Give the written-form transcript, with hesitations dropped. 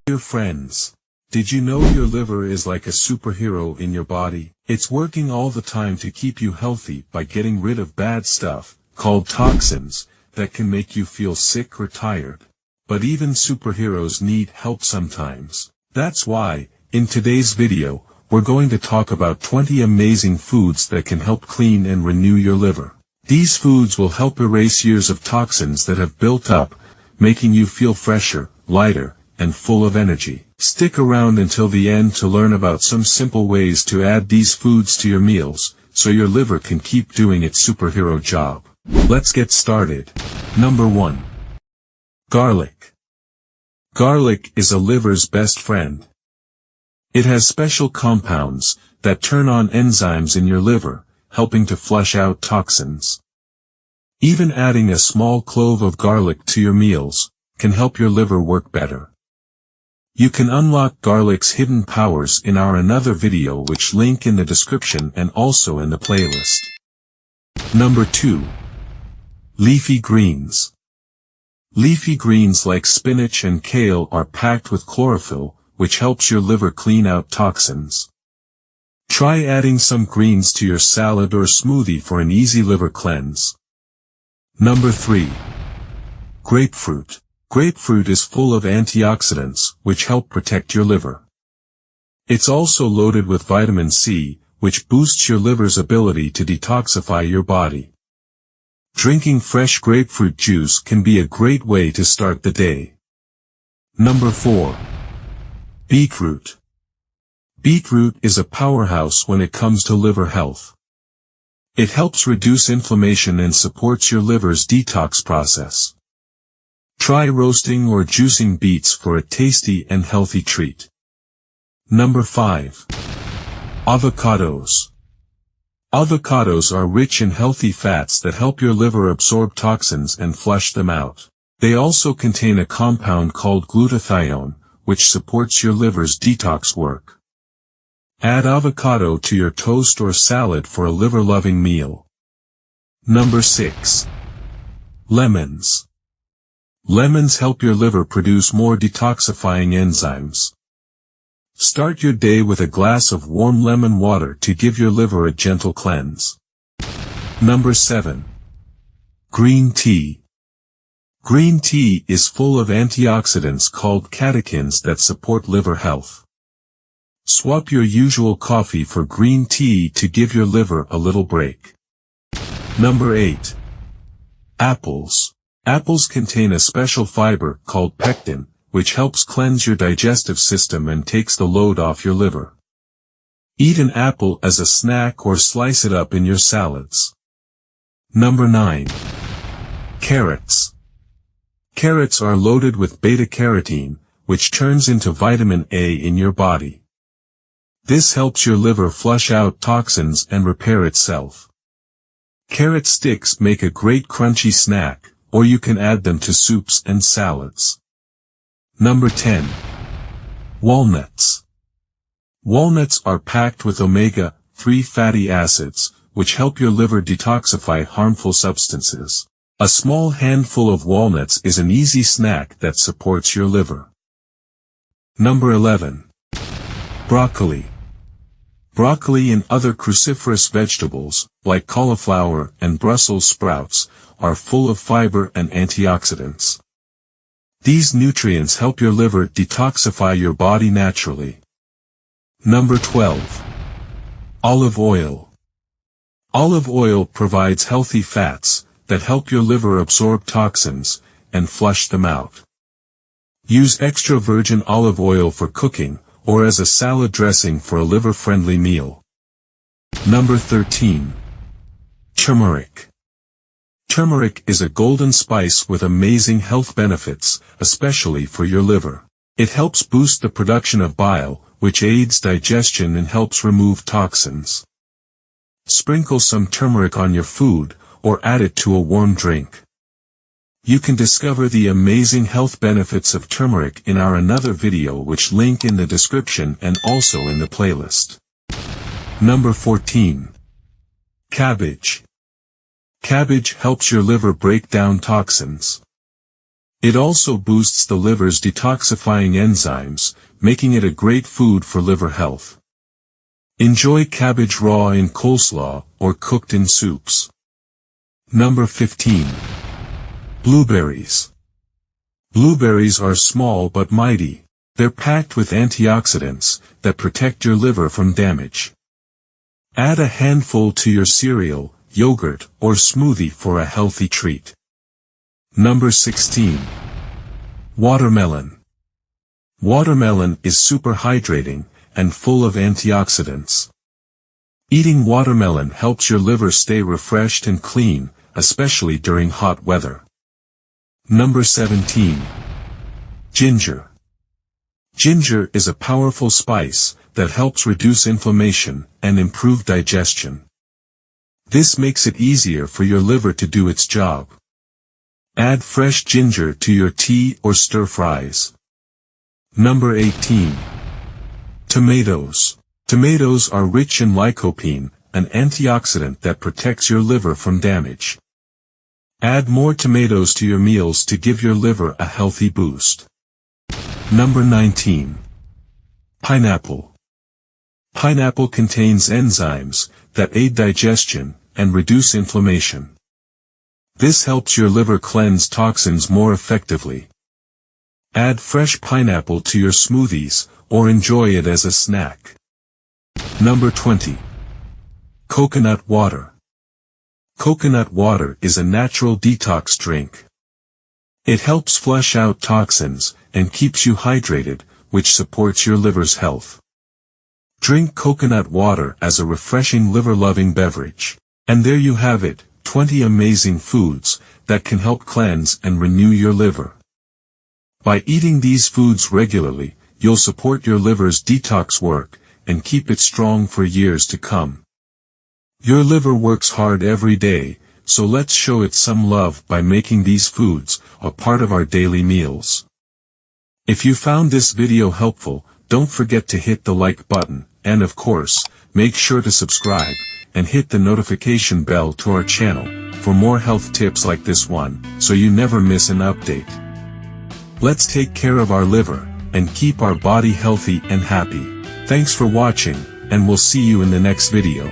Dear friends, did you know your liver is like a superhero in your body? It's working all the time to keep you healthy by getting rid of bad stuff, called toxins, that can make you feel sick or tired. But even superheroes need help sometimes. That's why, in today's video, we're going to talk about 20 amazing foods that can help clean and renew your liver. These foods will help erase years of toxins that have built up, making you feel fresher, lighter, and full of energy. Stick around until the end to learn about some simple ways to add these foods to your meals, so your liver can keep doing its superhero job. Let's get started. Number 1. Garlic. Garlic is a liver's best friend. It has special compounds that turn on enzymes in your liver, helping to flush out toxins. Even adding a small clove of garlic to your meals can help your liver work better. You can unlock garlic's hidden powers in our another video, which link in the description and also in the playlist. Number 2. Leafy greens. Leafy greens like spinach and kale are packed with chlorophyll, which helps your liver clean out toxins. Try adding some greens to your salad or smoothie for an easy liver cleanse. Number 3. Grapefruit. Grapefruit is full of antioxidants, which help protect your liver. It's also loaded with vitamin C, which boosts your liver's ability to detoxify your body. Drinking fresh grapefruit juice can be a great way to start the day. Number 4. Beetroot. Beetroot is a powerhouse when it comes to liver health. It helps reduce inflammation and supports your liver's detox process. Try roasting or juicing beets for a tasty and healthy treat. Number 5. Avocados. Avocados are rich in healthy fats that help your liver absorb toxins and flush them out. They also contain a compound called glutathione, which supports your liver's detox work. Add avocado to your toast or salad for a liver-loving meal. Number 6. Lemons. Lemons help your liver produce more detoxifying enzymes. Start your day with a glass of warm lemon water to give your liver a gentle cleanse. Number 7. Green tea. Green tea is full of antioxidants called catechins that support liver health. Swap your usual coffee for green tea to give your liver a little break. Number 8. Apples. Apples contain a special fiber called pectin, which helps cleanse your digestive system and takes the load off your liver. Eat an apple as a snack or slice it up in your salads. Number 9. Carrots. Carrots are loaded with beta-carotene, which turns into vitamin A in your body. This helps your liver flush out toxins and repair itself. Carrot sticks make a great crunchy snack, or you can add them to soups and salads. Number 10. Walnuts. Walnuts are packed with omega-3 fatty acids, which help your liver detoxify harmful substances. A small handful of walnuts is an easy snack that supports your liver. Number 11. Broccoli. Broccoli and other cruciferous vegetables, like cauliflower and Brussels sprouts, are full of fiber and antioxidants. These nutrients help your liver detoxify your body naturally. Number 12. Olive oil. Olive oil provides healthy fats that help your liver absorb toxins and flush them out. Use extra virgin olive oil for cooking, or as a salad dressing for a liver-friendly meal. Number 13. Turmeric. Turmeric is a golden spice with amazing health benefits, especially for your liver. It helps boost the production of bile, which aids digestion and helps remove toxins. Sprinkle some turmeric on your food, or add it to a warm drink. You can discover the amazing health benefits of turmeric in our another video, which link in the description and also in the playlist. Number 14. Cabbage. Cabbage helps your liver break down toxins. It also boosts the liver's detoxifying enzymes, making it a great food for liver health. Enjoy cabbage raw in coleslaw or cooked in soups. Number 15. Blueberries. Blueberries are small but mighty. They're packed with antioxidants that protect your liver from damage. Add a handful to your cereal, yogurt, or smoothie for a healthy treat. Number 16. Watermelon. Watermelon is super hydrating and full of antioxidants. Eating watermelon helps your liver stay refreshed and clean, especially during hot weather. Number 17. Ginger. Ginger is a powerful spice that helps reduce inflammation and improve digestion. This makes it easier for your liver to do its job. Add fresh ginger to your tea or stir fries. Number 18. Tomatoes. Tomatoes are rich in lycopene, an antioxidant that protects your liver from damage. Add more tomatoes to your meals to give your liver a healthy boost. Number 19. Pineapple. Pineapple contains enzymes that aid digestion and reduce inflammation. This helps your liver cleanse toxins more effectively. Add fresh pineapple to your smoothies, or enjoy it as a snack. Number 20. Coconut water. Coconut water is a natural detox drink. It helps flush out toxins and keeps you hydrated, which supports your liver's health. Drink coconut water as a refreshing liver-loving beverage. And there you have it, 20 amazing foods that can help cleanse and renew your liver. By eating these foods regularly, you'll support your liver's detox work and keep it strong for years to come. Your liver works hard every day, so let's show it some love by making these foods a part of our daily meals. If you found this video helpful, don't forget to hit the like button, and of course, make sure to subscribe and hit the notification bell to our channel for more health tips like this one, so you never miss an update. Let's take care of our liver and keep our body healthy and happy. Thanks for watching, and we'll see you in the next video.